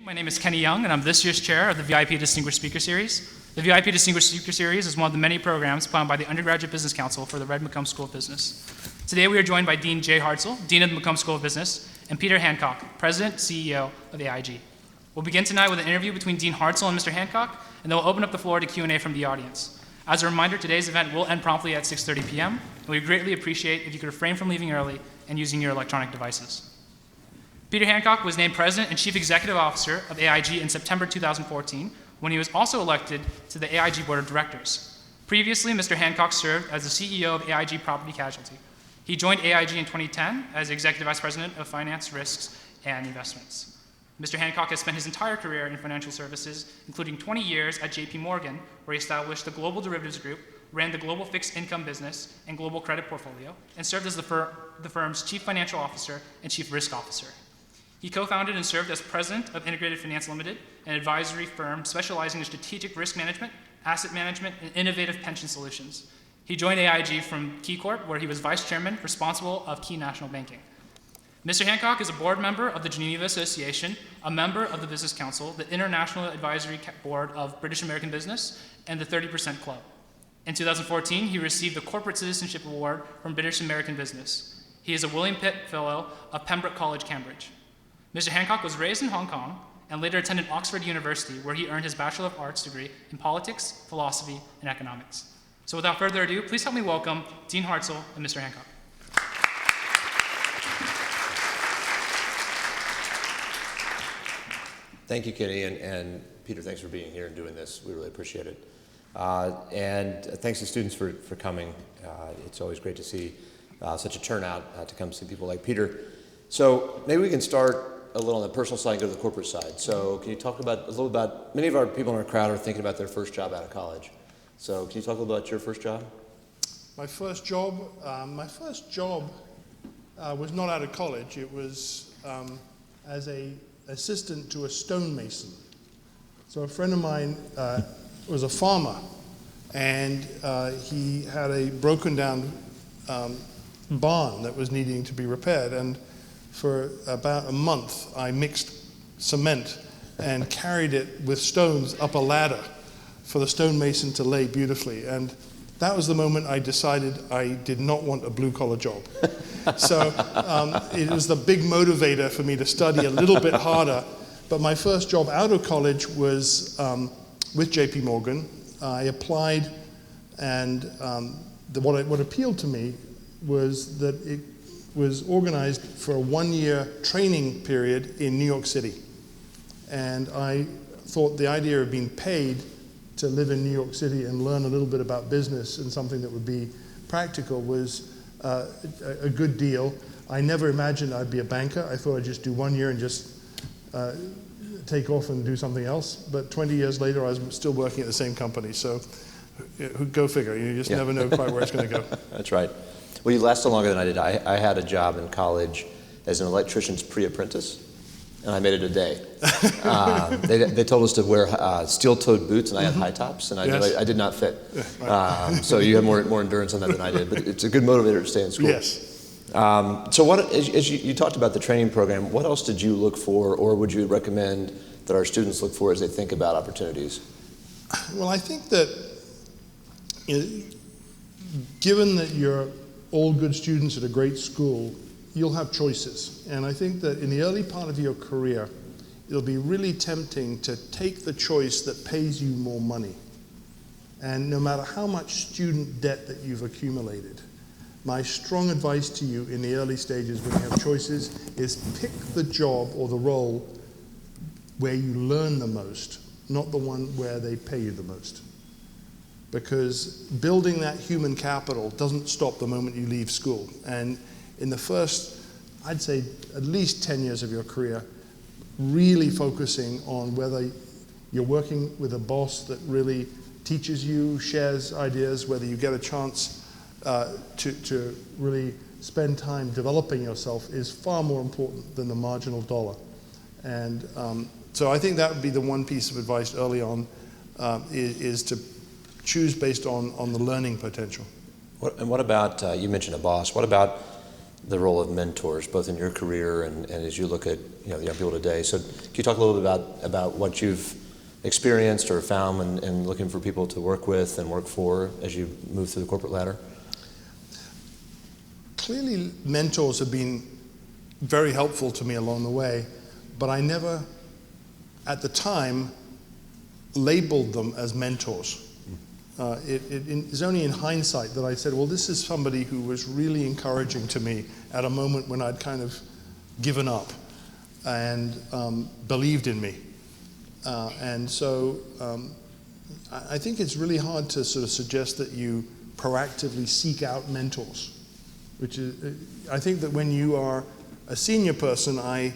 My name is Kenny Young, and I'm this year's chair of the VIP Distinguished Speaker Series. The VIP Distinguished Speaker Series is one of the many programs put on by the Undergraduate Business Council for the Red McCombs School of Business. Today we are joined by Dean Jay Hartzell, Dean of the McCombs School of Business, and Peter Hancock, President, CEO of AIG. We'll begin tonight with an interview between Dean Hartzell and Mr. Hancock, and then we'll open up the floor to Q&A from the audience. As a reminder, today's event will end promptly at 6:30 p.m., and we greatly appreciate if you could refrain from leaving early and using your electronic devices. Peter Hancock was named President and Chief Executive Officer of AIG in September 2014, when he was also elected to the AIG Board of Directors. Previously, Mr. Hancock served as the CEO of AIG Property Casualty. He joined AIG in 2010 as Executive Vice President of Finance, Risks, and Investments. Mr. Hancock has spent his entire career in financial services, including 20 years at JP Morgan, where he established the Global Derivatives Group, ran the Global Fixed Income Business and Global Credit Portfolio, and served as the firm's Chief Financial Officer and Chief Risk Officer. He co-founded and served as president of Integrated Finance Limited, an advisory firm specializing in strategic risk management, asset management, and innovative pension solutions. He joined AIG from KeyCorp, where he was vice chairman responsible of Key National Banking. Mr. Hancock is a board member of the Geneva Association, a member of the Business Council, the International Advisory Board of British American Business, and the 30% Club. In 2014, he received the Corporate Citizenship Award from British American Business. He is a William Pitt Fellow of Pembroke College, Cambridge. Mr. Hancock was raised in Hong Kong and later attended Oxford University, where he earned his Bachelor of Arts degree in politics, philosophy, and economics. So without further ado, please help me welcome Dean Hartzell and Mr. Hancock. Thank you, Kenny, and Peter, thanks for being here and doing this. We really appreciate it. And thanks to students for coming. It's always great to see such a turnout to come see people like Peter. So maybe we can start a little on the personal side and go to the corporate side. So can you talk a little about, many of our people in our crowd are thinking about their first job out of college. So can you talk a little about your first job? My first job was not out of college. It was as an assistant to a stonemason. So a friend of mine was a farmer, and he had a broken down barn that was needing to be repaired. And for about a month, I mixed cement and carried it with stones up a ladder for the stonemason to lay beautifully. And that was the moment I decided I did not want a blue-collar job. So it was the big motivator for me to study a little bit harder. But my first job out of college was with JP Morgan. I applied, and what appealed to me was that it was organized for a one-year training period in New York City. And I thought the idea of being paid to live in New York City and learn a little bit about business and something that would be practical was a good deal. I never imagined I'd be a banker. I thought I'd just do 1 year and just take off and do something else. But 20 years later, I was still working at the same company. So go figure. You just never know quite where it's going to go. That's right. Well, you lasted longer than I did. I had a job in college as an electrician's pre-apprentice, and I made it a day. They told us to wear steel-toed boots, and I had high tops, and I did not fit. So you have more endurance on that than I did, but it's a good motivator to stay in school. Yes. So as you talked about the training program, what else did you look for, or would you recommend that our students look for as they think about opportunities? Well, I think that given that you're all good students at a great school, you'll have choices. And I think that in the early part of your career, it'll be really tempting to take the choice that pays you more money. And no matter how much student debt that you've accumulated, my strong advice to you in the early stages when you have choices is pick the job or the role where you learn the most, not the one where they pay you the most. Because building that human capital doesn't stop the moment you leave school. And in the first, I'd say, at least 10 years of your career, really focusing on whether you're working with a boss that really teaches you, shares ideas, whether you get a chance to really spend time developing yourself is far more important than the marginal dollar. And so I think that would be the one piece of advice early on, is to choose based on the learning potential. And what about, you mentioned a boss, what about the role of mentors, both in your career and as you look at the young people today. So can you talk a little bit about what you've experienced or found and looking for people to work with and work for as you move through the corporate ladder? Clearly, mentors have been very helpful to me along the way, but I never, at the time, labeled them as mentors. It's only in hindsight that I said, well, this is somebody who was really encouraging to me at a moment when I'd kind of given up and believed in me. And so I think it's really hard to sort of suggest that you proactively seek out mentors, which is, I think that when you are a senior person, I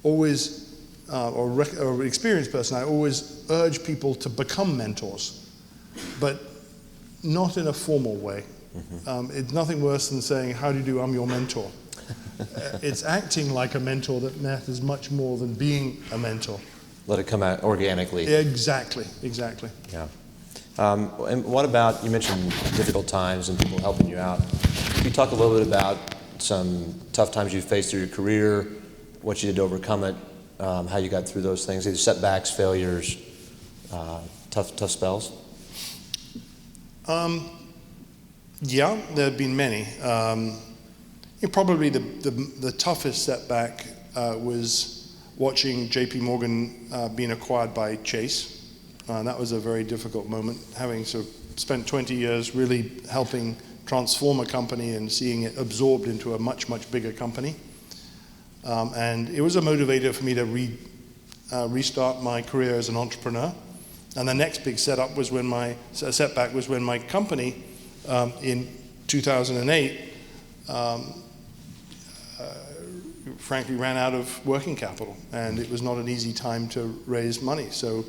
always, or experienced person, I always urge people to become mentors, but not in a formal way. Mm-hmm. It's nothing worse than saying, how do you do, I'm your mentor. It's acting like a mentor that matters much more than being a mentor. Let it come out organically. Exactly. Yeah. And what about, you mentioned difficult times and people helping you out. Can you talk a little bit about some tough times you faced through your career, what you did to overcome it, how you got through those things, either setbacks, failures, tough spells? Yeah, there have been many. Probably the toughest setback was watching JP Morgan being acquired by Chase. That was a very difficult moment, having sort of spent 20 years really helping transform a company and seeing it absorbed into a much, much bigger company. And it was a motivator for me to restart my career as an entrepreneur. And the next big setback was when my company in 2008 frankly ran out of working capital, and it was not an easy time to raise money. So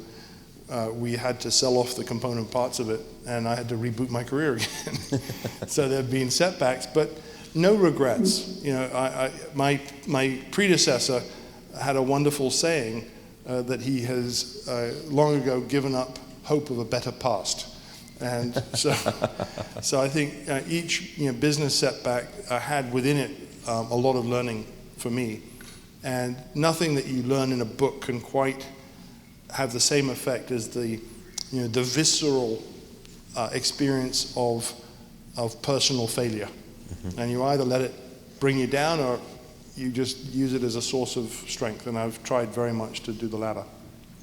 we had to sell off the component parts of it, and I had to reboot my career again. So there have been setbacks, but no regrets. My predecessor had a wonderful saying that he has long ago given up hope of a better past. And so I think each business setback had within it a lot of learning for me. And nothing that you learn in a book can quite have the same effect as the visceral experience of personal failure. Mm-hmm. And you either let it bring you down or you just use it as a source of strength. And I've tried very much to do the latter.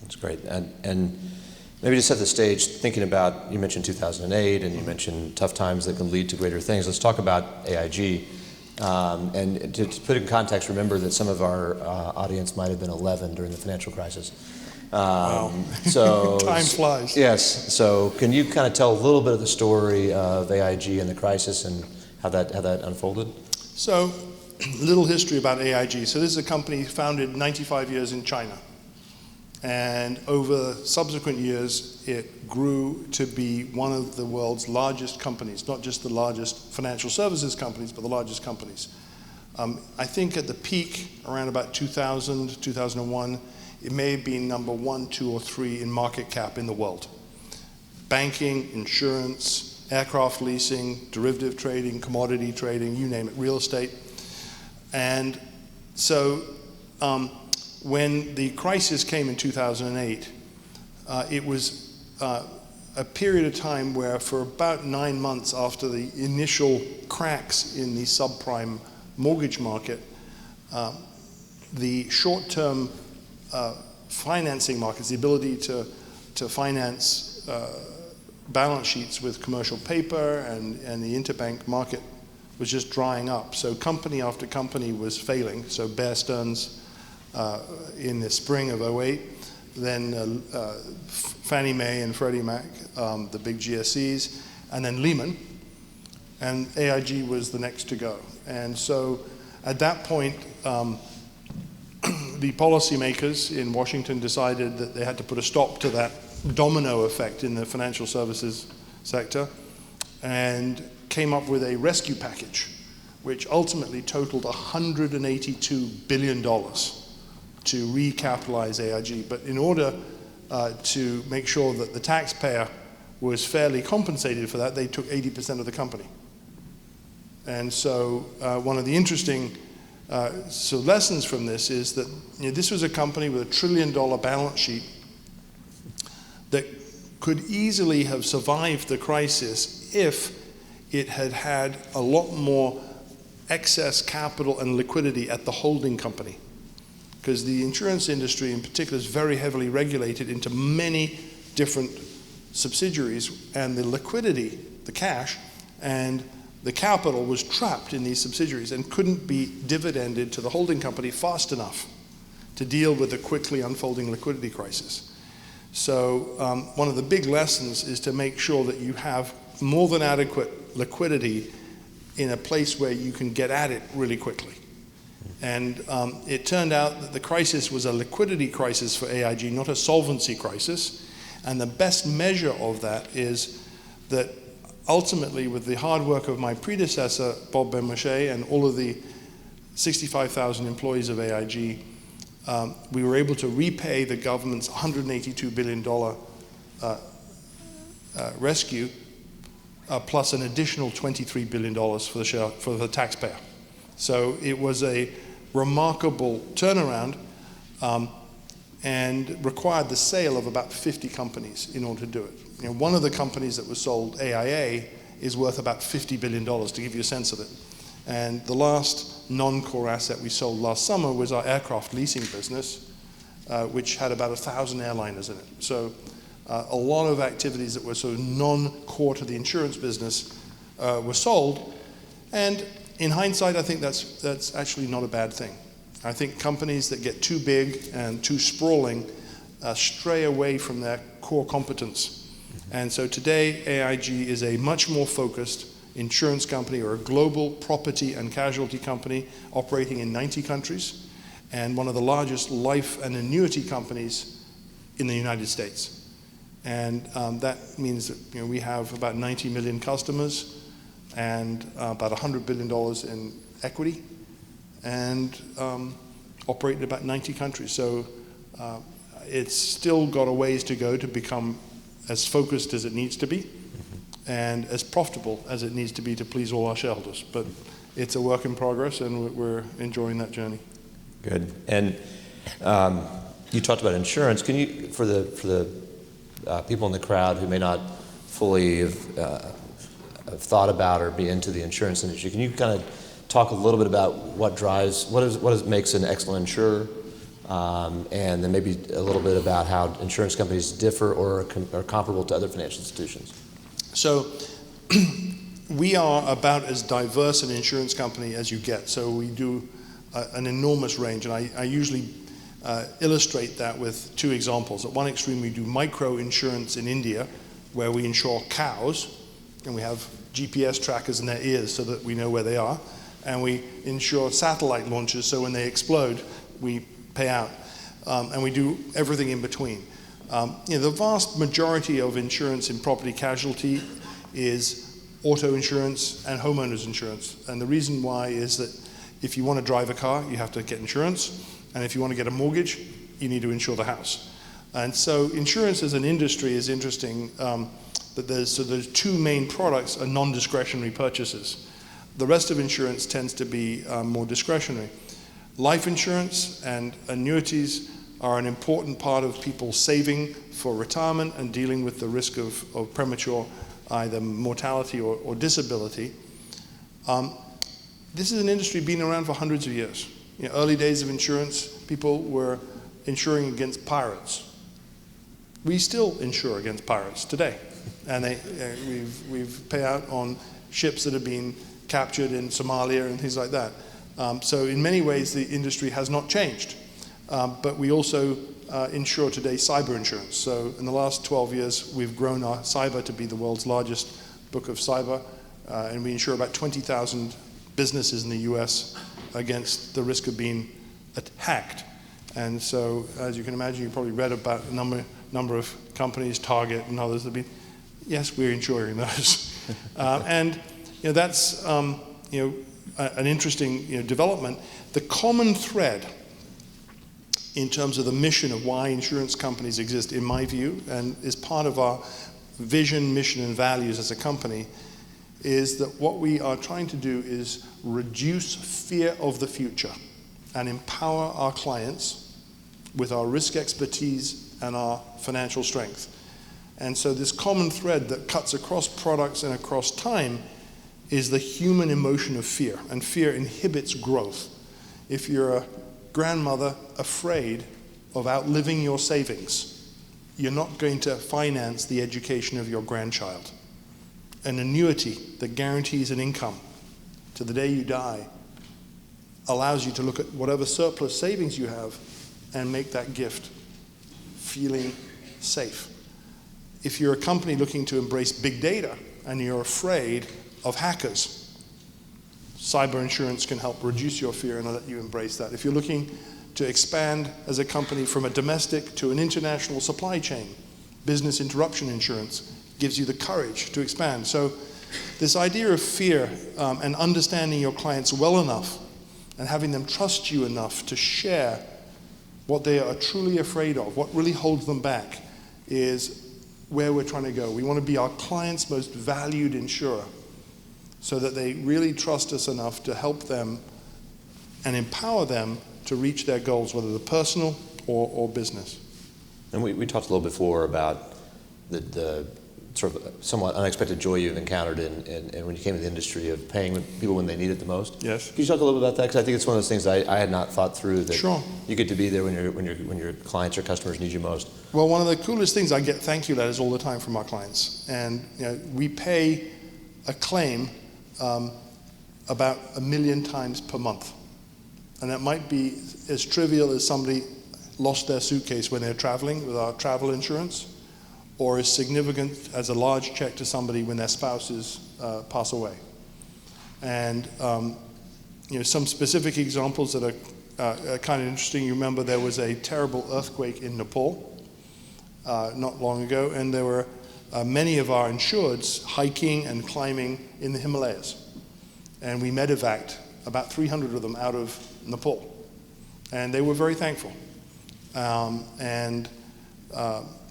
That's great. And maybe to set the stage, thinking about, you mentioned 2008 and you mentioned tough times that can lead to greater things. Let's talk about AIG. And to put it in context, remember that some of our audience might have been 11 during the financial crisis. Wow. So time flies. Yes. So can you kind of tell a little bit of the story of AIG and the crisis and how that unfolded? So, little history about AIG. So this is a company founded 95 years in China. And over subsequent years, it grew to be one of the world's largest companies, not just the largest financial services companies, but the largest companies. I think at the peak, around about 2000, 2001, it may have been number 1, 2, or 3 in market cap in the world. Banking, insurance, aircraft leasing, derivative trading, commodity trading, you name it, real estate. And so when the crisis came in 2008, it was a period of time where for about 9 months after the initial cracks in the subprime mortgage market, the short-term financing markets, the ability to finance balance sheets with commercial paper and the interbank market was just drying up. So company after company was failing. So Bear Stearns in the spring of 2008, then Fannie Mae and Freddie Mac, the big GSEs, and then Lehman, and AIG was the next to go. And so at that point, the policymakers in Washington decided that they had to put a stop to that domino effect in the financial services sector and came up with a rescue package, which ultimately totaled $182 billion to recapitalize AIG. But in order to make sure that the taxpayer was fairly compensated for that, they took 80% of the company. And so one of the interesting lessons from this is that this was a company with $1 trillion balance sheet that could easily have survived the crisis if it had had a lot more excess capital and liquidity at the holding company. Because the insurance industry in particular is very heavily regulated into many different subsidiaries, and the liquidity, the cash, and the capital was trapped in these subsidiaries and couldn't be dividended to the holding company fast enough to deal with the quickly unfolding liquidity crisis. So one of the big lessons is to make sure that you have more than adequate liquidity in a place where you can get at it really quickly. And it turned out that the crisis was a liquidity crisis for AIG, not a solvency crisis. And the best measure of that is that ultimately, with the hard work of my predecessor, Bob Benmosche, and all of the 65,000 employees of AIG, we were able to repay the government's $182 billion rescue, plus an additional $23 billion for the taxpayer. So it was a remarkable turnaround, and required the sale of about 50 companies in order to do it. One of the companies that was sold, AIA, is worth about $50 billion, to give you a sense of it. And the last non-core asset we sold last summer was our aircraft leasing business, which had about 1,000 airliners in it. So a lot of activities that were sort of non-core to the insurance business were sold. And in hindsight, I think that's actually not a bad thing. I think companies that get too big and too sprawling stray away from their core competence. And so today, AIG is a much more focused insurance company, or a global property and casualty company operating in 90 countries, and one of the largest life and annuity companies in the United States. And that means that we have about 90 million customers and about $100 billion in equity, and operate in about 90 countries. So it's still got a ways to go to become as focused as it needs to be, and as profitable as it needs to be to please all our shareholders. But it's a work in progress, and we're enjoying that journey. Good. And you talked about insurance. Can you, for the people in the crowd who may not fully have thought about or be into the insurance industry, can you kind of talk a little bit about what makes an excellent insurer, and then maybe a little bit about how insurance companies differ or are comparable to other financial institutions? So we are about as diverse an insurance company as you get. So we do an enormous range, and I usually illustrate that with two examples. At one extreme, we do micro insurance in India, where we insure cows, and we have GPS trackers in their ears so that we know where they are. And we insure satellite launches, so when they explode, we pay out. And we do everything in between. The vast majority of insurance in property casualty is auto insurance and homeowners insurance. And the reason why is that if you want to drive a car, you have to get insurance. And if you want to get a mortgage, you need to insure the house. And so insurance as an industry is interesting, that there's two main products are non-discretionary purchases. The rest of insurance tends to be more discretionary. Life insurance and annuities are an important part of people saving for retirement and dealing with the risk of premature either mortality or disability. This is an industry been around for hundreds of years. Early days of insurance, people were insuring against pirates. We still insure against pirates today, and we've pay out on ships that have been captured in Somalia and things like that. So in many ways, the industry has not changed. But we also insure today cyber insurance. So in the last 12 years, we've grown our cyber to be the world's largest book of cyber, and we insure about 20,000 businesses in the US against the risk of being hacked. And so, as you can imagine, you probably read about a number of companies, Target and others, that have been, yes, we're insuring those. And that's an interesting development. The common thread in terms of the mission of why insurance companies exist, in my view, and is part of our vision, mission, and values as a company, is that what we are trying to do is reduce fear of the future and empower our clients with our risk expertise and our financial strength. And so this common thread that cuts across products and across time is the human emotion of fear, and fear inhibits growth. If you're a grandmother afraid of outliving your savings, you're not going to finance the education of your grandchild. An annuity that guarantees an income to the day you die allows you to look at whatever surplus savings you have and make that gift, feeling safe. If you're a company looking to embrace big data and you're afraid of hackers, cyber insurance can help reduce your fear and let you embrace that. If you're looking to expand as a company from a domestic to an international supply chain, business interruption insurance gives you the courage to expand. So this idea of fear and understanding your clients well enough and having them trust you enough to share what they are truly afraid of, what really holds them back, is where we're trying to go. We want to be our clients' most valued insurer so that they really trust us enough to help them and empower them to reach their goals, whether they're personal or business. And we talked a little before about the sort of somewhat unexpected joy you've encountered in when you came to the industry of paying people when they need it the most. Yes. Can you talk a little bit about that? Because I think it's one of those things I had not thought through, that Sure. you get to be there when your clients or customers need you most. Well, one of the coolest things, I get thank you letters all the time from our clients. And we pay a claim about 1 million times per month. And that might be as trivial as somebody lost their suitcase when they're traveling with our travel insurance, or as significant as a large check to somebody when their spouses pass away. And some specific examples that are kind of interesting. You remember there was a terrible earthquake in Nepal not long ago, and there were many of our insureds hiking and climbing in the Himalayas. And we medevaced about 300 of them out of Nepal. And they were very thankful.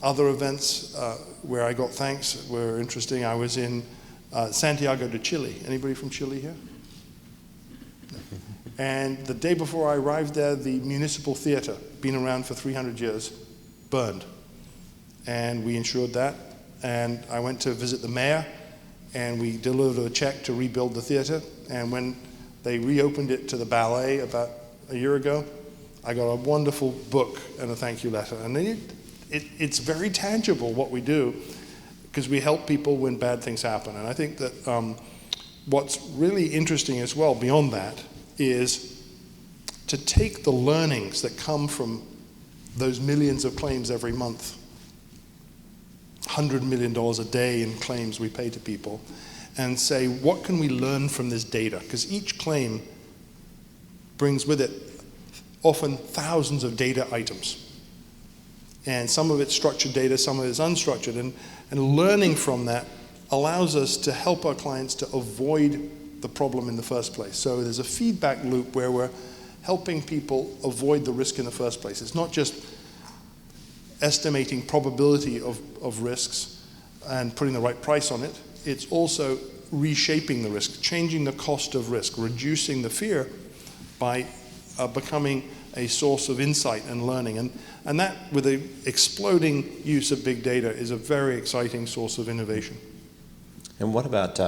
Other events where I got thanks were interesting. I was in Santiago de Chile. Anybody from Chile here? No. And the day before I arrived there, the municipal theater, been around for 300 years, burned. And we insured that. And I went to visit the mayor, and we delivered a check to rebuild the theater. And when they reopened it to the ballet about a year ago, I got a wonderful book and a thank you letter. And it's very tangible what we do, because we help people when bad things happen. And I think that what's really interesting as well beyond that is to take the learnings that come from those millions of claims every month, $100 million a day in claims we pay to people, and say, what can we learn from this data? Because each claim brings with it often thousands of data items. And some of it's structured data, some of it's unstructured. And learning from that allows us to help our clients to avoid the problem in the first place. So there's a feedback loop where we're helping people avoid the risk in the first place. It's not just estimating probability of risks and putting the right price on it. It's also reshaping the risk, changing the cost of risk, reducing the fear by becoming a source of insight and learning. And that, with the exploding use of big data, is a very exciting source of innovation. And what about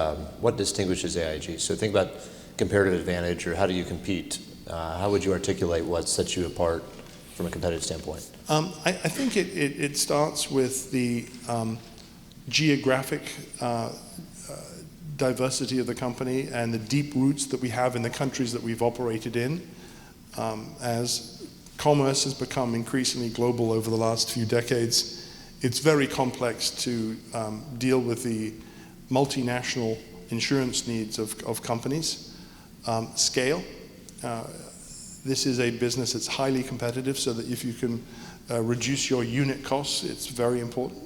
what distinguishes AIG? So think about comparative advantage, or how do you compete? How would you articulate what sets you apart from a competitive standpoint? I think it starts with the geographic diversity of the company and the deep roots that we have in the countries that we've operated in. As commerce has become increasingly global over the last few decades, it's very complex to deal with the multinational insurance needs of companies. Scale. This is a business that's highly competitive, so that if you can reduce your unit costs, it's very important.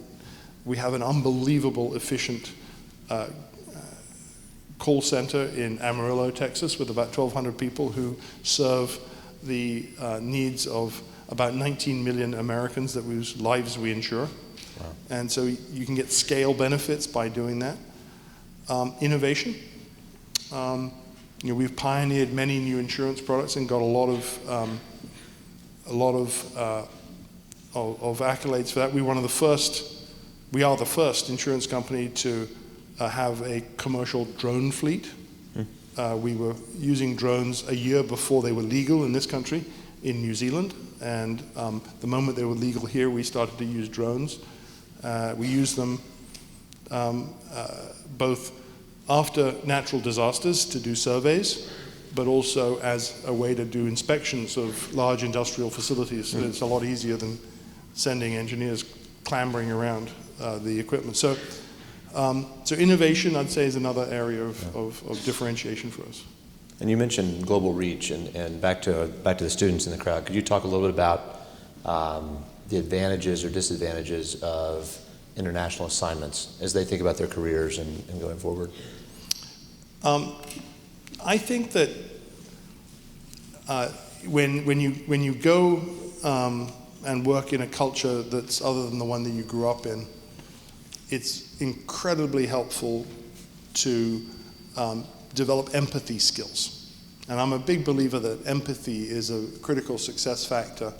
We have an unbelievable efficient call center in Amarillo, Texas, with about 1,200 people who serve the needs of about 19 million Americans whose lives we insure. Wow. And so you can get scale benefits by doing that. Innovation. We've pioneered many new insurance products and got a lot of accolades for that. We are the first insurance company to have a commercial drone fleet. We were using drones a year before they were legal in this country, in New Zealand, and the moment they were legal here, we started to use drones. We use them both after natural disasters to do surveys, but also as a way to do inspections of large industrial facilities. It's a lot easier than sending engineers clambering around the equipment. So innovation, I'd say, is another area of differentiation for us. And you mentioned global reach, and back to the students in the crowd. Could you talk a little bit about the advantages or disadvantages of international assignments as they think about their careers and going forward? I think that when you go and work in a culture that's other than the one that you grew up in, it's incredibly helpful to develop empathy skills. And I'm a big believer that empathy is a critical success factor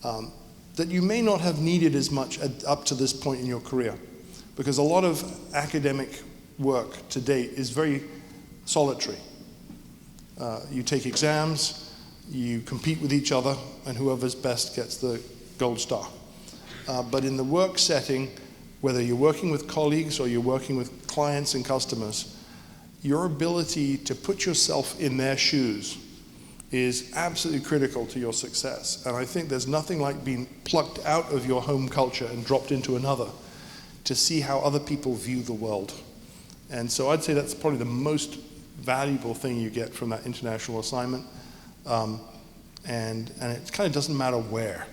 that you may not have needed as much up to this point in your career, because a lot of academic work to date is very solitary. You take exams, you compete with each other, and whoever's best gets the gold star. But in the work setting, whether you're working with colleagues or you're working with clients and customers, your ability to put yourself in their shoes is absolutely critical to your success. And I think there's nothing like being plucked out of your home culture and dropped into another to see how other people view the world. And so I'd say that's probably the most valuable thing you get from that international assignment. And it kind of doesn't matter where,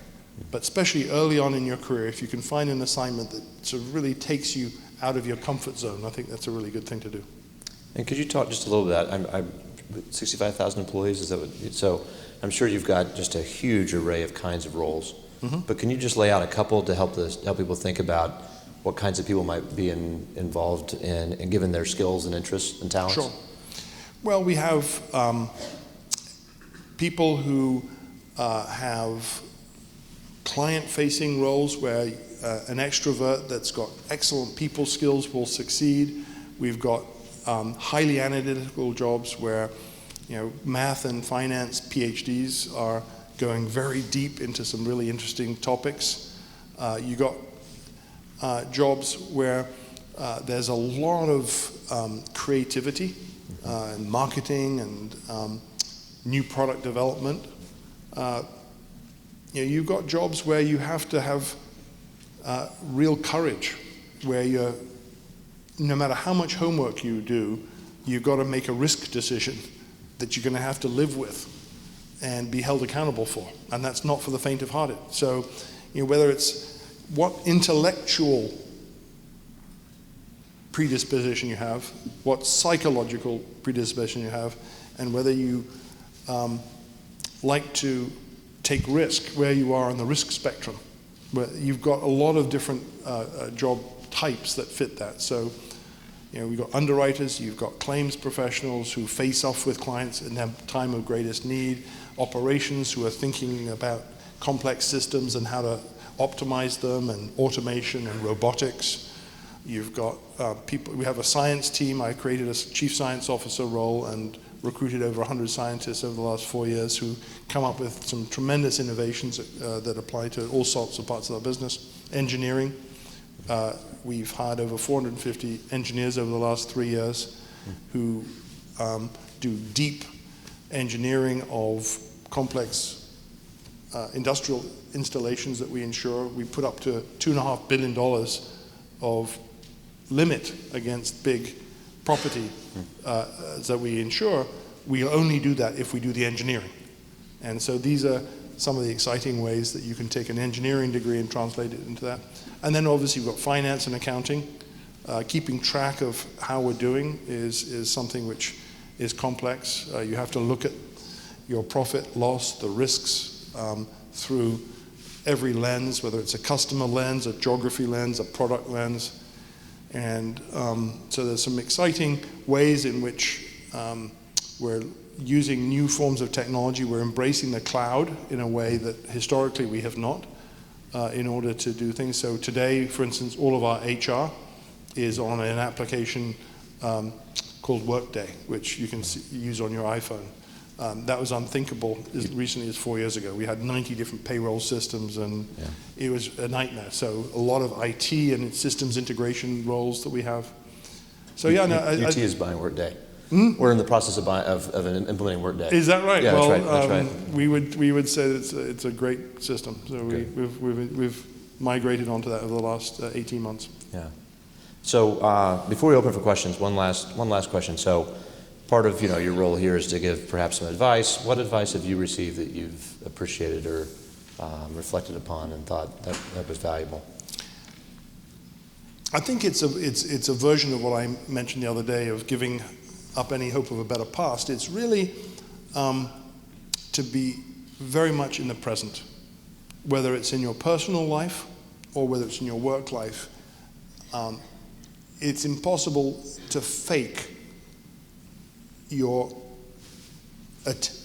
but especially early on in your career, if you can find an assignment that sort of really takes you out of your comfort zone, I think that's a really good thing to do. And could you talk just a little bit about, I'm 65,000 employees, is that what, so I'm sure you've got just a huge array of kinds of roles, but can you just lay out a couple to help people think about what kinds of people might be involved in, and given their skills and interests and talents? Sure. Well, we have people who have client-facing roles where an extrovert that's got excellent people skills will succeed. We've got highly analytical jobs where math and finance PhDs are going very deep into some really interesting topics. You got jobs where there's a lot of creativity and marketing and new product development. You've got jobs where you have to have real courage, where no matter how much homework you do, you've got to make a risk decision that you're going to have to live with and be held accountable for. And that's not for the faint of hearted. So, whether it's what intellectual predisposition you have, what psychological predisposition you have, and whether you like to take risk, where you are on the risk spectrum, where you've got a lot of different job types that fit that. So, we've got underwriters, you've got claims professionals who face off with clients in their time of greatest need, operations who are thinking about complex systems and how to optimize them, and automation and robotics. You've got people, we have a science team. I created a chief science officer role and recruited over 100 scientists over the last 4 years who come up with some tremendous innovations that apply to all sorts of parts of our business. Engineering. We've hired over 450 engineers over the last 3 years who do deep engineering of complex industrial installations that we insure. We put up to $2.5 billion of limit against big property that we insure. We only do that if we do the engineering. And so these are some of the exciting ways that you can take an engineering degree and translate it into that. And then obviously you've got finance and accounting. Keeping track of how we're doing is something which is complex. You have to look at your profit, loss, the risks through every lens, whether it's a customer lens, a geography lens, a product lens. And so there's some exciting ways in which we're using new forms of technology. We're embracing the cloud in a way that historically we have not in order to do things. So today, for instance, all of our HR is on an application called Workday, which you can use on your iPhone. That was unthinkable as recently as 4 years ago. We had 90 different payroll systems, and it was a nightmare. So a lot of IT and systems integration roles that we have. So yeah, no, UT is buying Workday. We're in the process of implementing Workday. Is that right? Yeah, well, that's right. We would say that it's a great system. So we've migrated onto that over the last 18 months. Yeah. So before we open for questions, one last question. So part of your role here is to give perhaps some advice. What advice have you received that you've appreciated or reflected upon and thought that was valuable? I think it's a version of what I mentioned the other day of giving up any hope of a better past. It's really to be very much in the present, whether it's in your personal life or whether it's in your work life. It's impossible to fake your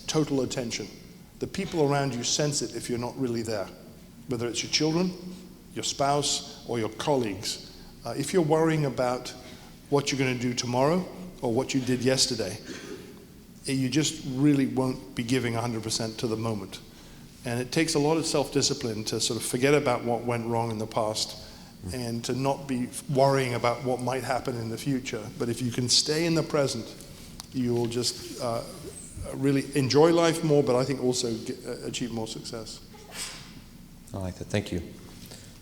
total attention. The people around you sense it if you're not really there, whether it's your children, your spouse, or your colleagues. If you're worrying about what you're going to do tomorrow or what you did yesterday, you just really won't be giving 100% to the moment. And it takes a lot of self-discipline to sort of forget about what went wrong in the past and to not be worrying about what might happen in the future. But if you can stay in the present, you will just really enjoy life more, but I think also achieve more success. I like that. Thank you.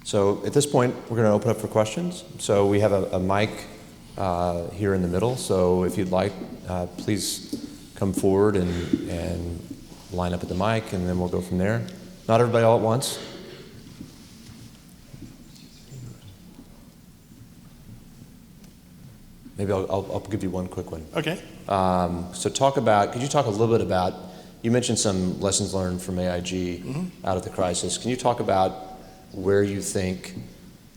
So at this point, we're going to open up for questions. So we have a mic here in the middle. So if you'd like, please come forward and line up at the mic, and then we'll go from there. Not everybody all at once. Maybe I'll give you one quick one. Okay. So could you talk a little bit about, you mentioned some lessons learned from AIG out of the crisis. Can you talk about where you think,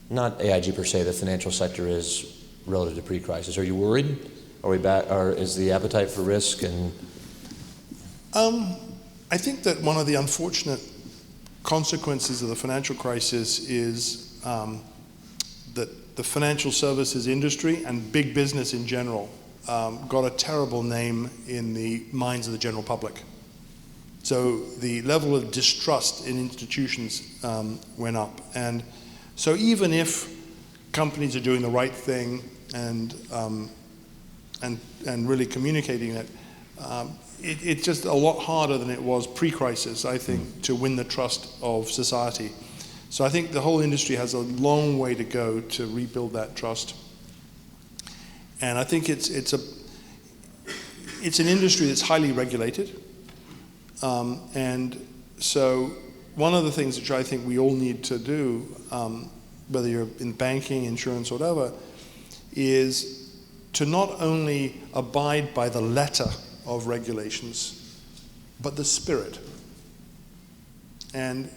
not AIG per se, the financial sector is relative to pre-crisis? Are you worried? Are we back, or is the appetite for risk and... I think that one of the unfortunate consequences of the financial crisis is that the financial services industry and big business in general got a terrible name in the minds of the general public. So the level of distrust in institutions went up. And so even if companies are doing the right thing and really communicating it, it's just a lot harder than it was pre-crisis, I think, to win the trust of society. So I think the whole industry has a long way to go to rebuild that trust. And I think it's an industry that's highly regulated. And so one of the things which I think we all need to do, whether you're in banking, insurance, or whatever, is to not only abide by the letter of regulations, but the spirit. And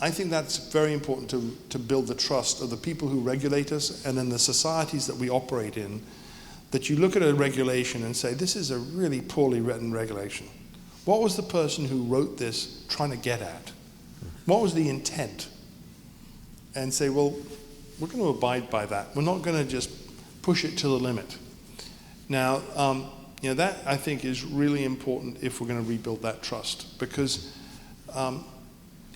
I think that's very important to build the trust of the people who regulate us and then the societies that we operate in, that you look at a regulation and say, this is a really poorly written regulation. What was the person who wrote this trying to get at? What was the intent? And say, well, we're going to abide by that. We're not going to just push it to the limit. Now, that I think is really important if we're going to rebuild that trust, because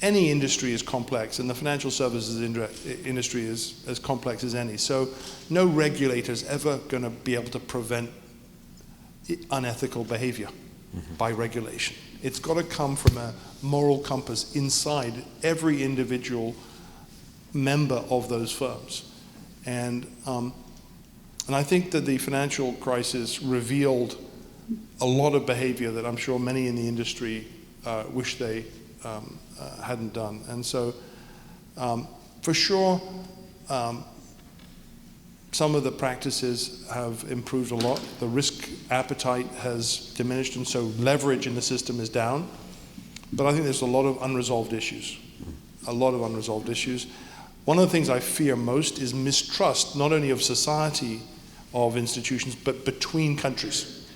any industry is complex, and the financial services industry is as complex as any. So no regulator is ever going to be able to prevent unethical behavior by regulation. It's got to come from a moral compass inside every individual member of those firms. And I think that the financial crisis revealed a lot of behavior that I'm sure many in the industry wish they hadn't done. And so, for sure, some of the practices have improved a lot. The risk appetite has diminished, and so leverage in the system is down. But I think there's a lot of unresolved issues. one of the things I fear most is mistrust, not only of society, of institutions, but between countries.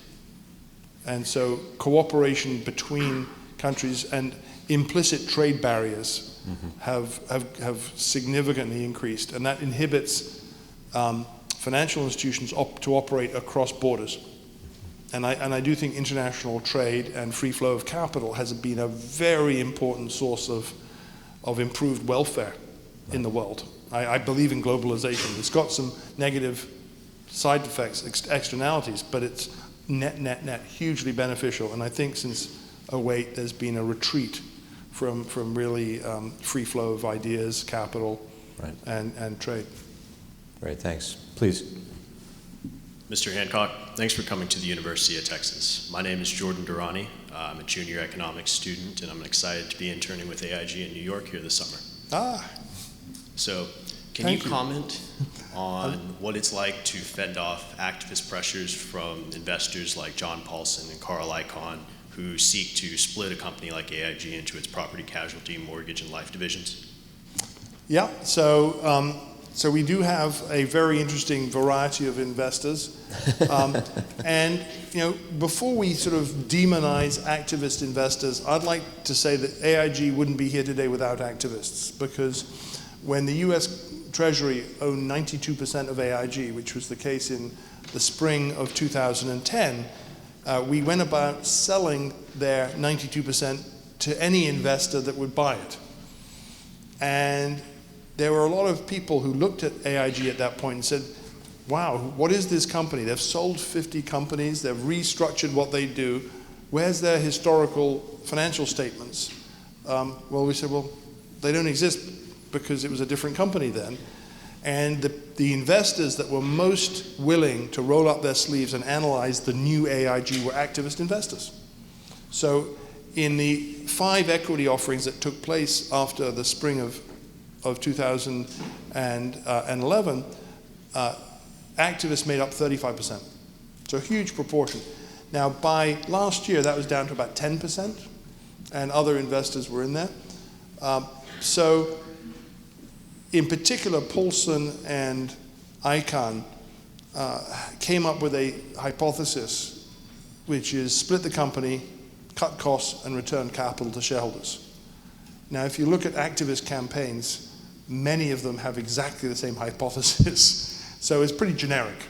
And so cooperation between countries and implicit trade barriers have significantly increased, and that inhibits financial institutions to operate across borders. And I do think international trade and free flow of capital has been a very important source of improved welfare in the world. I believe in globalization. It's got some negative side effects, externalities, but it's net hugely beneficial. And I think since 2008 there's been a retreat from really free flow of ideas, capital, and trade. Great, thanks. Please. Mr. Hancock, thanks for coming to the University of Texas. My name is Jordan Durrani. I'm a junior economics student, and I'm excited to be interning with AIG in New York here this summer. So, can you comment on what it's like to fend off activist pressures from investors like John Paulson and Carl Icahn, who seek to split a company like AIG into its property, casualty, mortgage, and life divisions? Yeah, so we do have a very interesting variety of investors. And before we sort of demonize activist investors, I'd like to say that AIG wouldn't be here today without activists, because when the US Treasury owned 92% of AIG, which was the case in the spring of 2010, we went about selling their 92% to any investor that would buy it. And there were a lot of people who looked at AIG at that point and said, wow, what is this company? They've sold 50 companies, they've restructured what they do. Where's their historical financial statements? Well, we said, well, they don't exist because it was a different company then. And the investors that were most willing to roll up their sleeves and analyze the new AIG were activist investors. So in the 5 equity offerings that took place after the spring of 2011, activists made up 35%. So a huge proportion. Now by last year, that was down to about 10%, and other investors were in there. So in particular, Paulson and Icahn came up with a hypothesis, which is split the company, cut costs, and return capital to shareholders. Now, if you look at activist campaigns, many of them have exactly the same hypothesis. So it's pretty generic.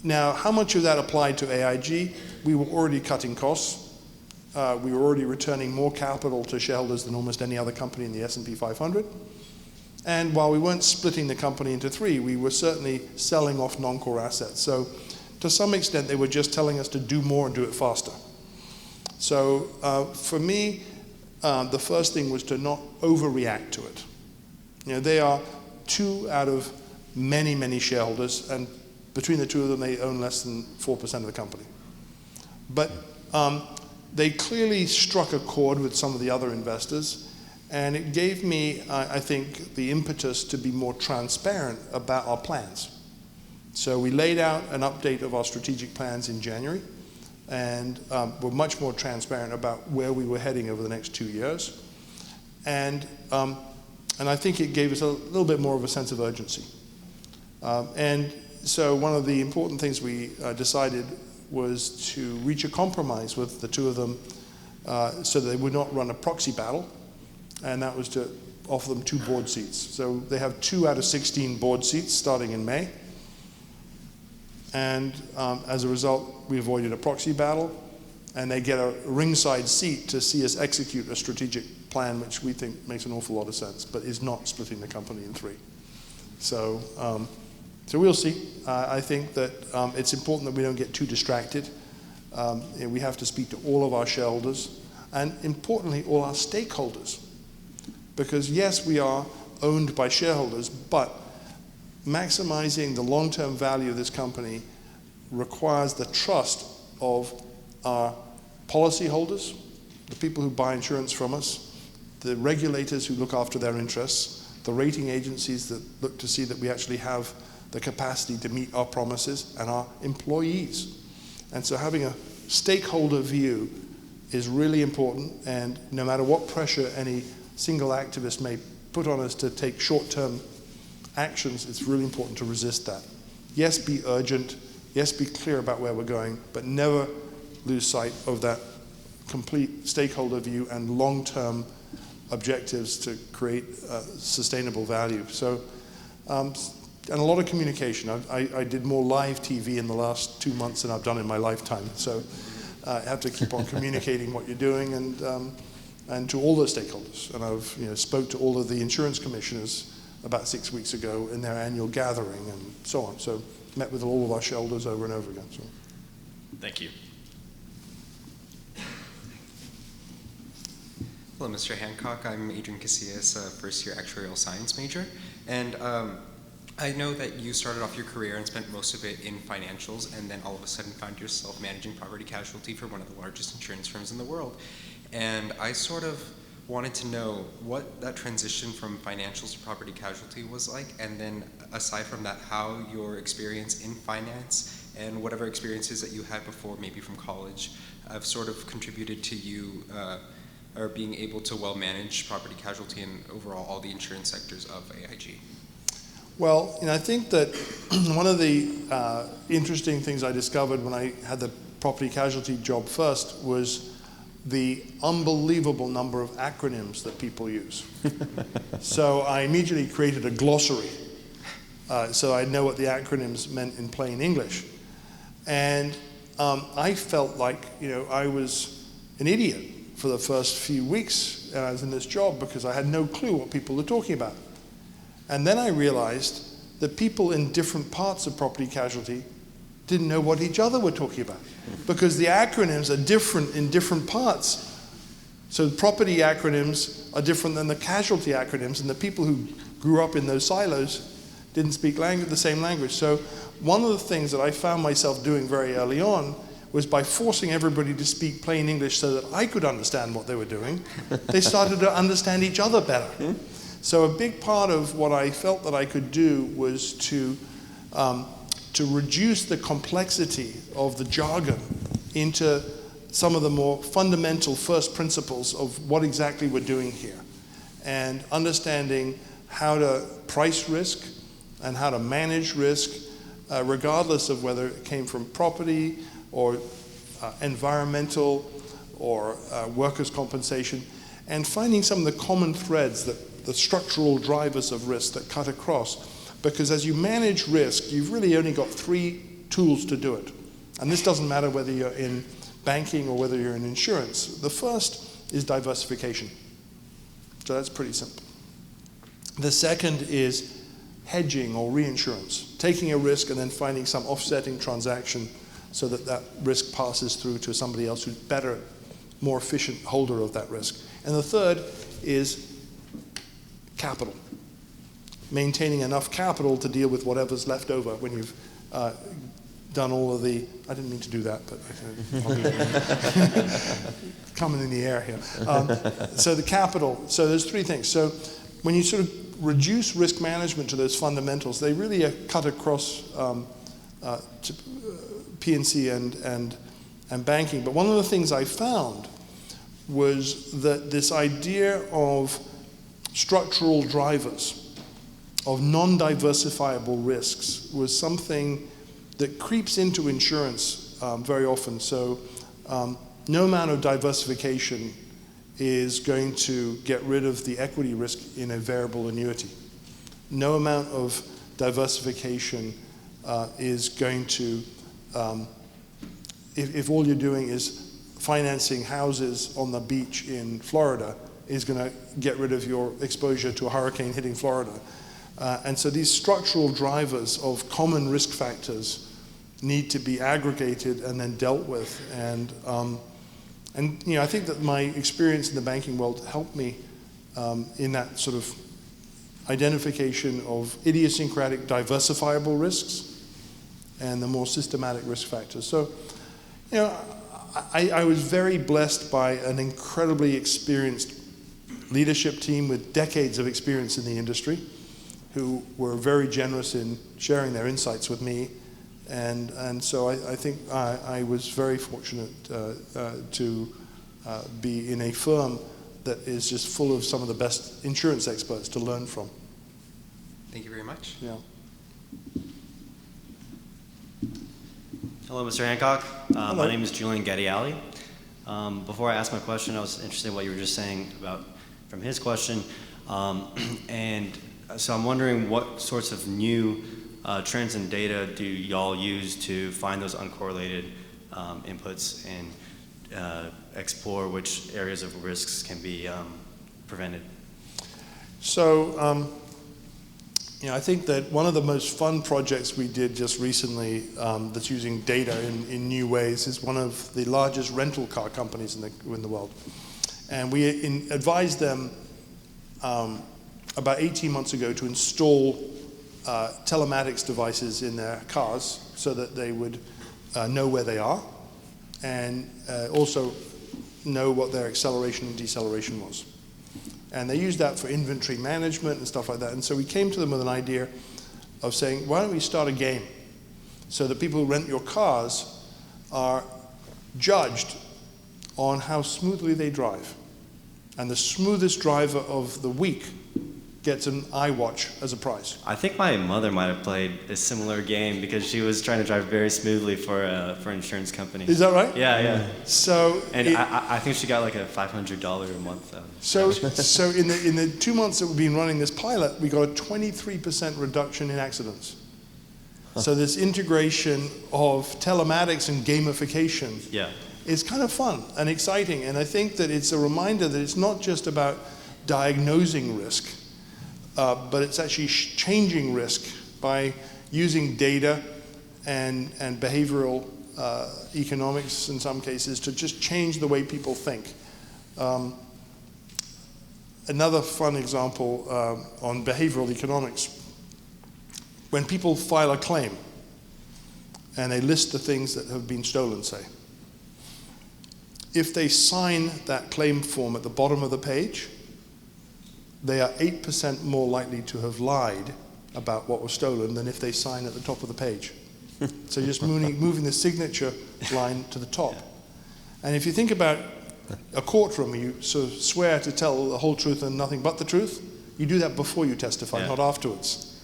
Now, how much of that applied to AIG? We were already cutting costs. We were already returning more capital to shareholders than almost any other company in the S&P 500. And while we weren't splitting the company into 3, we were certainly selling off non-core assets. So to some extent, they were just telling us to do more and do it faster. So for me, the first thing was to not overreact to it. They are 2 out of many, many shareholders, and between the 2 of them, they own less than 4% of the company. But they clearly struck a chord with some of the other investors, and it gave me, I think, the impetus to be more transparent about our plans. So we laid out an update of our strategic plans in January, and were much more transparent about where we were heading over the next 2 years. And I think it gave us a little bit more of a sense of urgency. And so one of the important things we decided was to reach a compromise with the 2 of them so that they would not run a proxy battle, and that was to offer them 2 board seats. So they have 2 out of 16 board seats starting in May. And as a result, we avoided a proxy battle, and they get a ringside seat to see us execute a strategic plan, which we think makes an awful lot of sense, but is not splitting the company in 3. So we'll see. I think that it's important that we don't get too distracted. We have to speak to all of our shareholders, and importantly, all our stakeholders. Because yes, we are owned by shareholders, but maximizing the long-term value of this company requires the trust of our policyholders, the people who buy insurance from us, the regulators who look after their interests, the rating agencies that look to see that we actually have the capacity to meet our promises, and our employees. And so having a stakeholder view is really important, and no matter what pressure any single activist may put on us to take short-term actions, it's really important to resist that. Yes, be urgent. Yes, be clear about where we're going, but never lose sight of that complete stakeholder view and long-term objectives to create sustainable value. So, and a lot of communication. I did more live TV in the last 2 months than I've done in my lifetime. So I have to keep on communicating what you're doing and to all the stakeholders. And I've spoke to all of the insurance commissioners about 6 weeks ago in their annual gathering and so on. So met with all of our shareholders over and over again. So. Thank you. Hello, Mr. Hancock. I'm Adrian Casillas, a first-year actuarial science major. And I know that you started off your career and spent most of it in financials, and then all of a sudden found yourself managing property casualty for one of the largest insurance firms in the world. And I sort of wanted to know what that transition from financials to property casualty was like, and then aside from that, how your experience in finance and whatever experiences that you had before, maybe from college, have sort of contributed to you or being able to well manage property casualty and overall all the insurance sectors of AIG. Well, I think that one of the interesting things I discovered when I had the property casualty job first was the unbelievable number of acronyms that people use. So I immediately created a glossary so I know what the acronyms meant in plain English. And I felt like I was an idiot for the first few weeks I was in this job because I had no clue what people were talking about. And then I realized that people in different parts of property casualty didn't know what each other were talking about because the acronyms are different in different parts. So the property acronyms are different than the casualty acronyms, and the people who grew up in those silos didn't speak the same language. So one of the things that I found myself doing very early on was by forcing everybody to speak plain English so that I could understand what they were doing, they started to understand each other better. So a big part of what I felt that I could do was to reduce the complexity of the jargon into some of the more fundamental first principles of what exactly we're doing here, and understanding how to price risk and how to manage risk, regardless of whether it came from property or environmental or workers' compensation, and finding some of the common threads, the structural drivers of risk that cut across. Because as you manage risk, you've really only got 3 tools to do it. And this doesn't matter whether you're in banking or whether you're in insurance. The first is diversification. So that's pretty simple. The second is hedging or reinsurance, taking a risk and then finding some offsetting transaction so that that risk passes through to somebody else who's better, more efficient holder of that risk. And the third is capital. Maintaining enough capital to deal with whatever's left over when you've done all of the, I didn't mean to do that, but coming in the air here. So the capital, so there's 3 things. So when you sort of reduce risk management to those fundamentals, they really are cut across to P&C and banking. But one of the things I found was that this idea of structural drivers of non-diversifiable risks was something that creeps into insurance very often. So no amount of diversification is going to get rid of the equity risk in a variable annuity. No amount of diversification is going to, if all you're doing is financing houses on the beach in Florida, is going to get rid of your exposure to a hurricane hitting Florida. And so these structural drivers of common risk factors need to be aggregated and then dealt with. And I think that my experience in the banking world helped me in that sort of identification of idiosyncratic diversifiable risks and the more systematic risk factors. So, I was very blessed by an incredibly experienced leadership team with decades of experience in the industry, who were very generous in sharing their insights with me. And so I think I was very fortunate to be in a firm that is just full of some of the best insurance experts to learn from. Thank you very much. Yeah. Hello, Mr. Hancock. Hello. My name is Julian Gettiali. Before I ask my question, I was interested in what you were just saying about from his question. And so I'm wondering what sorts of new trends and data do y'all use to find those uncorrelated inputs and explore which areas of risks can be prevented? So, I think that one of the most fun projects we did just recently that's using data in new ways is one of the largest rental car companies in the world. And we advised them about 18 months ago to install telematics devices in their cars so that they would know where they are and also know what their acceleration and deceleration was. And they used that for inventory management and stuff like that. And so we came to them with an idea of saying, why don't we start a game so that people who rent your cars are judged on how smoothly they drive. And the smoothest driver of the week gets an iWatch as a prize. I think my mother might have played a similar game because she was trying to drive very smoothly for an insurance company. Is that right? Yeah, yeah. So And I think she got like a $500 a month. So in the 2 months that we've been running this pilot, we got a 23% reduction in accidents. So this integration of telematics and gamification is kind of fun and exciting. And I think that it's a reminder that it's not just about diagnosing risk, but it's actually changing risk by using data and behavioral economics in some cases to just change the way people think. Another fun example on behavioral economics, when people file a claim and they list the things that have been stolen, say, if they sign that claim form at the bottom of the page, they are 8% more likely to have lied about what was stolen than if they sign at the top of the page. So just moving the signature line to the top. And if you think about a courtroom, you sort of swear to tell the whole truth and nothing but the truth, you do that before you testify, not afterwards.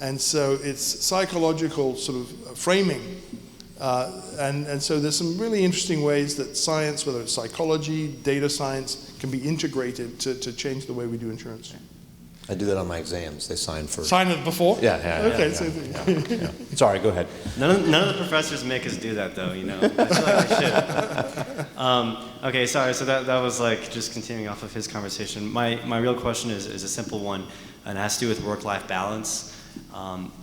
And so it's psychological sort of framing. And so there's some really interesting ways that science, whether it's psychology, data science, can be integrated to change the way we do insurance. I do that on my exams. They sign for. Sign it before? Yeah. Okay, Yeah. Sorry, go ahead. None of the professors make us do that, though, I feel like I should. Okay, sorry, so that was like just continuing off of his conversation. My real question is a simple one, and it has to do with work-life balance.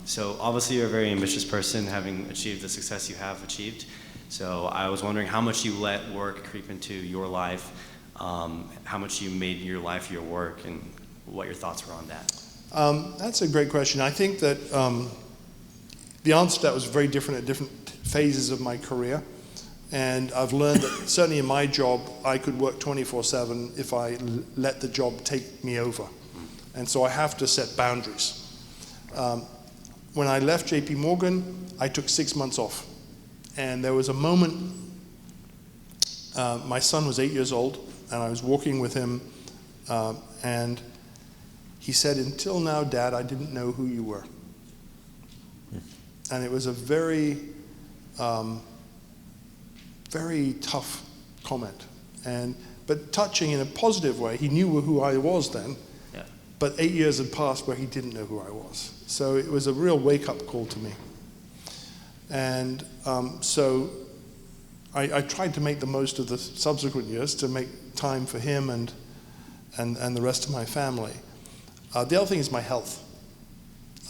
So obviously you're a very ambitious person, having achieved the success you have achieved. So I was wondering how much you let work creep into your life, how much you made your life your work, and what your thoughts were on that. That's a great question. I think that the answer to that was very different at different phases of my career. And I've learned that certainly in my job, I could work 24/7 if I let the job take me over. And so I have to set boundaries. When I left JP Morgan, I took 6 months off. And there was a moment, my son was 8 years old, and I was walking with him, and he said, "Until now, Dad, I didn't know who you were." And it was a very, very tough comment, but touching in a positive way. He knew who I was then, but 8 years had passed where he didn't know who I was. So it was a real wake-up call to me. And so I tried to make the most of the subsequent years to make time for him and the rest of my family. The other thing is my health.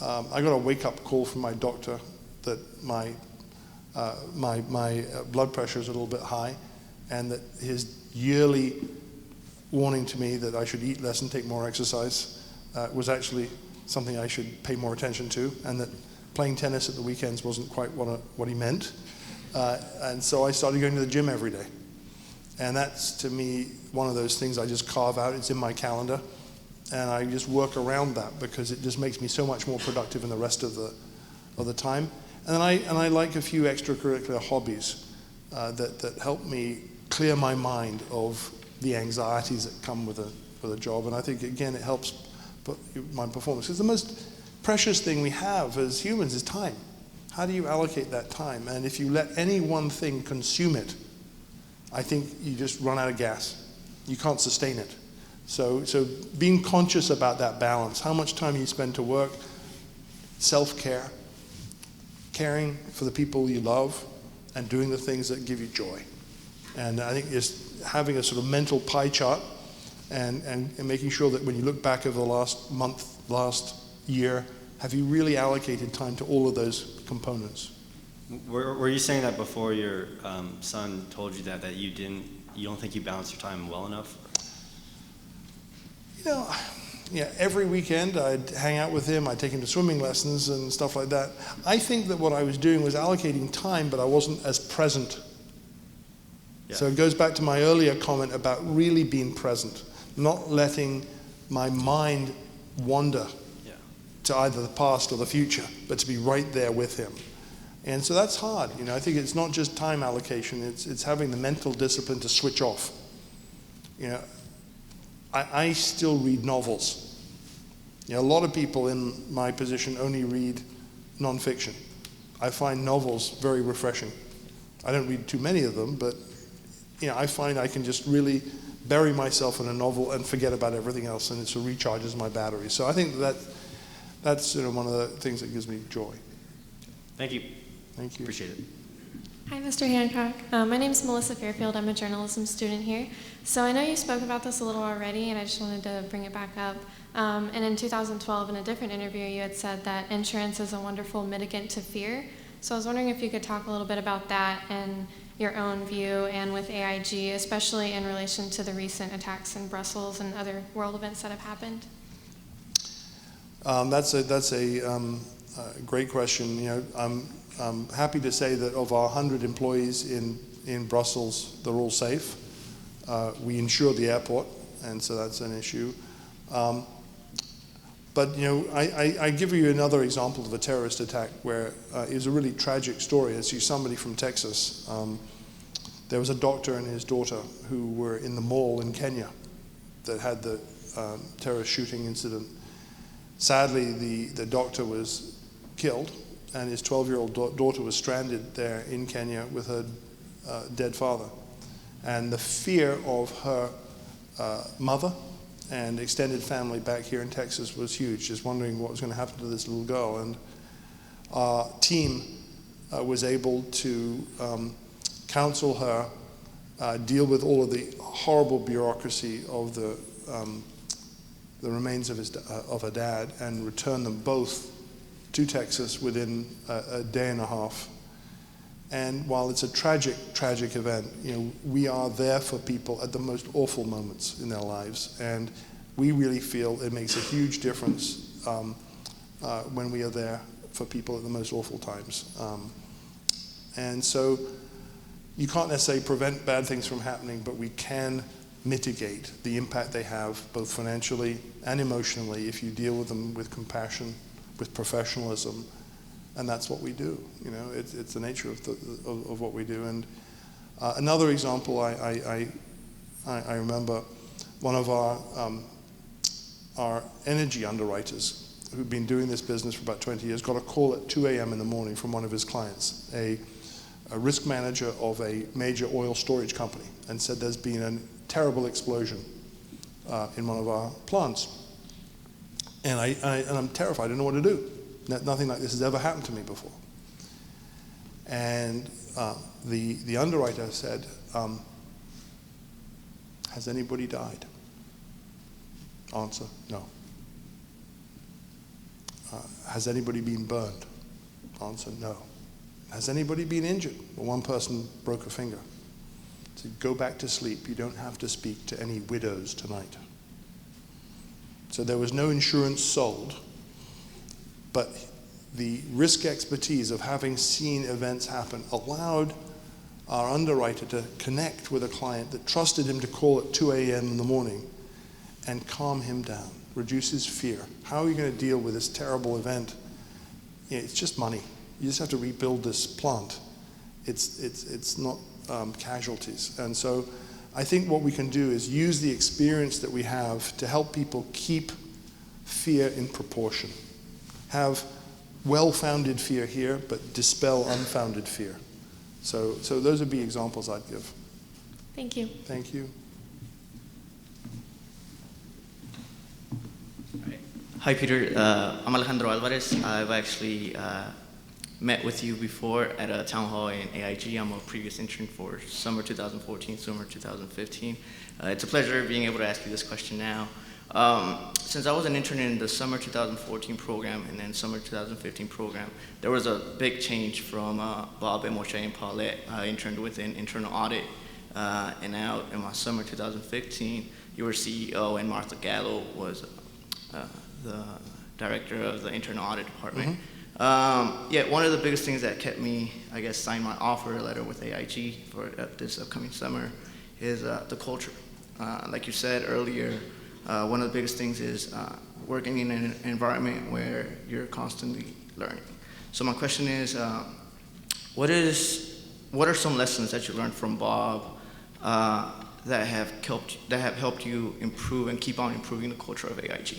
I got a wake-up call from my doctor that my blood pressure is a little bit high, and that his yearly warning to me that I should eat less and take more exercise was actually something I should pay more attention to, and that playing tennis at the weekends wasn't quite what he meant. And so I started going to the gym every day. And that's, to me, one of those things I just carve out. It's in my calendar. And I just work around that because it just makes me so much more productive in the rest of the time. And I like a few extracurricular hobbies that help me clear my mind of the anxieties that come with a job. And I think, again, it helps my performance. Because the most precious thing we have as humans is time. How do you allocate that time? And if you let any one thing consume it, I think you just run out of gas. You can't sustain it. So being conscious about that balance, how much time you spend to work, self-care, caring for the people you love, and doing the things that give you joy. And I think just having a sort of mental pie chart and making sure that when you look back over the last month, last year, have you really allocated time to all of those components? Were you saying that before your son told you that you don't think you balanced your time well enough? You know, yeah, every weekend I'd hang out with him, I'd take him to swimming lessons and stuff like that. I think that what I was doing was allocating time, but I wasn't as present. Yeah. So it goes back to my earlier comment about really being present, not letting my mind wander to either the past or the future, but to be right there with him. And so that's hard. You know, I think it's not just time allocation, it's having the mental discipline to switch off. You know, I still read novels. You know, a lot of people in my position only read nonfiction. I find novels very refreshing. I don't read too many of them, but you know, I find I can just really bury myself in a novel and forget about everything else, and it sort of recharges my battery. So I think that's one of the things that gives me joy. Thank you. Thank you. Appreciate it. Hi, Mr. Hancock. My name is Melissa Fairfield. I'm a journalism student here. So I know you spoke about this a little already, and I just wanted to bring it back up. And in 2012, in a different interview, you had said that insurance is a wonderful mitigant to fear. So I was wondering if you could talk a little bit about that and your own view, and with AIG, especially in relation to the recent attacks in Brussels and other world events that have happened. That's a great question. You know, I'm happy to say that of our 100 employees in Brussels, they're all safe. We insure the airport, and so that's an issue. But you know, I give you another example of a terrorist attack where it was a really tragic story. I see somebody from Texas. There was a doctor and his daughter who were in the mall in Kenya that had the terrorist shooting incident. Sadly, the doctor was killed, and his 12-year-old daughter was stranded there in Kenya with her dead father. And the fear of her mother and extended family back here in Texas was huge, just wondering what was going to happen to this little girl. And our team was able to counsel her, deal with all of the horrible bureaucracy of the remains of her dad, and return them both to Texas within a day and a half. And while it's a tragic event, you know, we are there for people at the most awful moments in their lives, and we really feel it makes a huge difference when we are there for people at the most awful times. And so you can't necessarily prevent bad things from happening, but we can mitigate the impact they have, both financially and emotionally, if you deal with them with compassion, with professionalism, and that's what we do. You know, it's the nature of what we do. And another example, I remember one of our energy underwriters who'd been doing this business for about 20 years got a call at 2 a.m. in the morning from one of his clients, a risk manager of a major oil storage company, and said there's been a terrible explosion in one of our plants. And I'm terrified. I don't know what to do. Nothing like this has ever happened to me before. And the underwriter said, has anybody died? Answer, no. Has anybody been burned? Answer, no. Has anybody been injured? Well, one person broke a finger. So go back to sleep. You don't have to speak to any widows tonight. So there was no insurance sold, but the risk expertise of having seen events happen allowed our underwriter to connect with a client that trusted him to call at 2 a.m. in the morning and calm him down, reduce his fear. How are you going to deal with this terrible event? Yeah, it's just money. You just have to rebuild this plant. It's not casualties. And so I think what we can do is use the experience that we have to help people keep fear in proportion. Have well-founded fear here, but dispel unfounded fear. So those would be examples I'd give. Thank you. Thank you. Hi, Peter. I'm Alejandro Alvarez. I've actually met with you before at a town hall in AIG. I'm a previous intern for summer 2014, summer 2015. It's a pleasure being able to ask you this question now. Since I was an intern in the summer 2014 program and then summer 2015 program, there was a big change from Bob and Moshe and Paulette. I interned within internal audit, and now in my summer 2015, you were CEO and Martha Gallo was the director of the internal audit department. Yeah, one of the biggest things that kept me, I guess, sign my offer letter with AIG for this upcoming summer is the culture. Like you said earlier, one of the biggest things is working in an environment where you're constantly learning. So my question is, what are some lessons that you learned from Bob that have helped you improve and keep on improving the culture of AIG?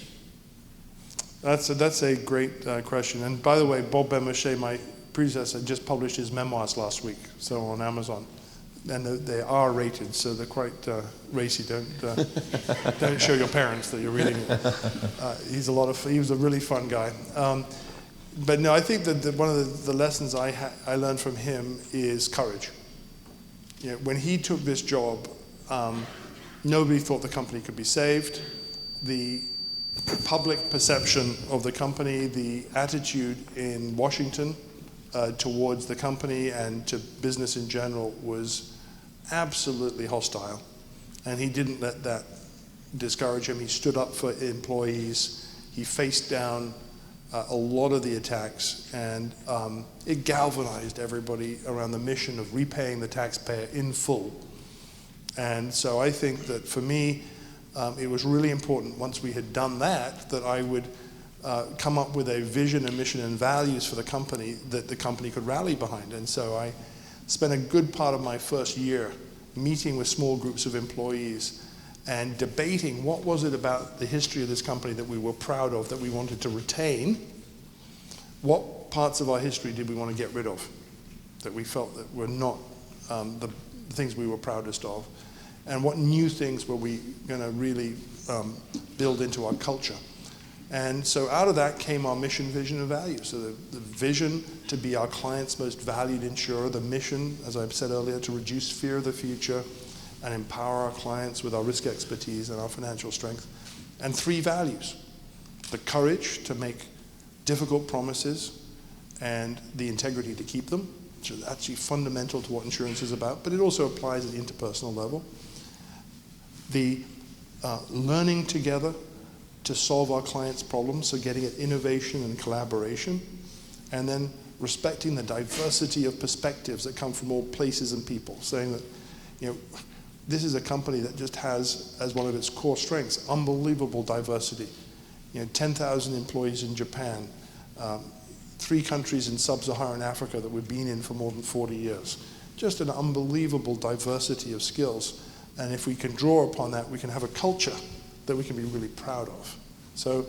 That's a great question. And by the way, Bob Ben-Moshe, my predecessor, just published his memoirs last week, so on Amazon. And they are rated, so they're quite racy. Don't show your parents that you're reading it. He was a really fun guy. But no, I think that one of the lessons I learned from him is courage. You know, when he took this job, nobody thought the company could be saved. The public perception of the company, the attitude in Washington towards the company and to business in general was absolutely hostile. And he didn't let that discourage him. He stood up for employees. He faced down a lot of the attacks, and it galvanized everybody around the mission of repaying the taxpayer in full. And so I think that for me, it was really important once we had done that I would come up with a vision and mission and values for the company that the company could rally behind. And so I spent a good part of my first year meeting with small groups of employees and debating what was it about the history of this company that we were proud of, that we wanted to retain, what parts of our history did we want to get rid of, that we felt that were not the things we were proudest of, and what new things were we going to really build into our culture. And so out of that came our mission, vision, and values. So the vision to be our client's most valued insurer, the mission, as I've said earlier, to reduce fear of the future and empower our clients with our risk expertise and our financial strength. And 3 values: the courage to make difficult promises and the integrity to keep them, which is actually fundamental to what insurance is about, but it also applies at the interpersonal level. The learning together to solve our clients' problems, so getting at innovation and collaboration, and then respecting the diversity of perspectives that come from all places and people, saying that, you know, this is a company that just has, as one of its core strengths, unbelievable diversity. You know, 10,000 employees in Japan, 3 countries in sub-Saharan Africa that we've been in for more than 40 years. Just an unbelievable diversity of skills. And if we can draw upon that, we can have a culture that we can be really proud of. So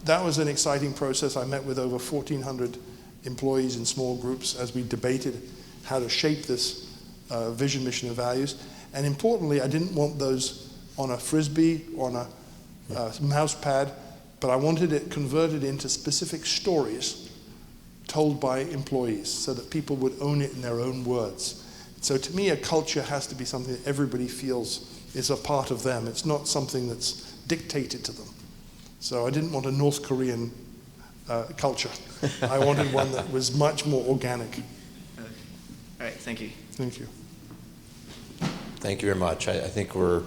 that was an exciting process. I met with over 1,400 employees in small groups as we debated how to shape this vision, mission, and values. And importantly, I didn't want those on a Frisbee, on a mouse pad, but I wanted it converted into specific stories told by employees so that people would own it in their own words. So to me, a culture has to be something that everybody feels is a part of them. It's not something that's dictated to them. So I didn't want a North Korean culture. I wanted one that was much more organic. All right, thank you. Thank you. Thank you very much. I think we're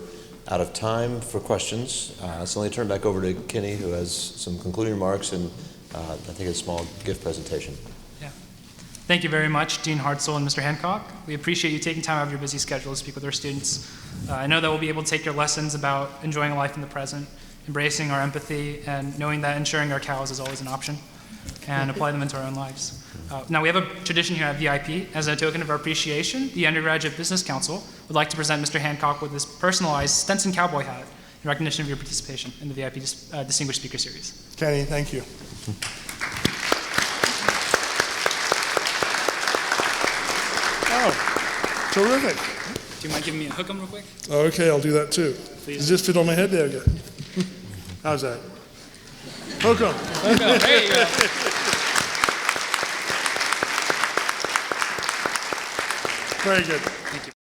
out of time for questions. So let me turn back over to Kenny, who has some concluding remarks and I think a small gift presentation. Yeah. Thank you very much, Dean Hartzell and Mr. Hancock. We appreciate you taking time out of your busy schedule to speak with our students. I know that we'll be able to take your lessons about enjoying a life in the present embracing our empathy, and knowing that insuring our cows is always an option, and apply them into our own lives. Now, we have a tradition here at VIP. As a token of our appreciation, the Undergraduate Business Council would like to present Mr. Hancock with this personalized Stetson cowboy hat in recognition of your participation in the VIP Distinguished Speaker Series. Kenny, thank you. Oh, terrific. Do you mind giving me a hook 'em real quick? Okay, I'll do that too. Please. Does this fit on my head? There we go. How's that? Hook 'em. There you go. Very good. Thank you.